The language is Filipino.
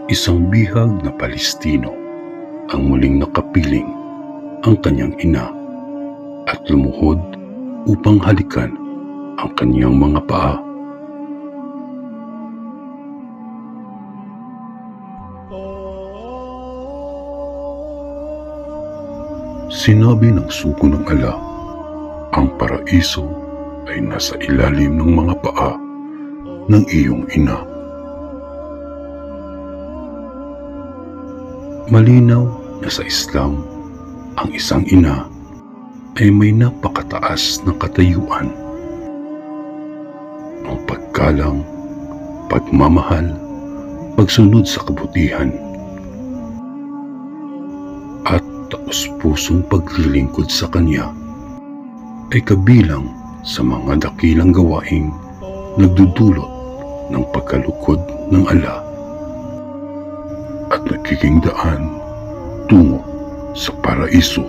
Isang bihag na Palestino ang muling nakapiling ang kanyang ina at lumuhod upang halikan ang kanyang mga paa. Sinabi ng sugo ng ala, ang paraiso ay nasa ilalim ng mga paa ng iyong ina. Malinaw na sa Islam, ang isang ina ay may napakataas na katayuan. Ang paggalang, pagmamahal, pagsunod sa kabutihan, at taos-pusong paglilingkod sa kanya ay kabilang sa mga dakilang gawaing nagdudulot ng pagkalugod ng ala at nagiging daan tungo sa paraiso.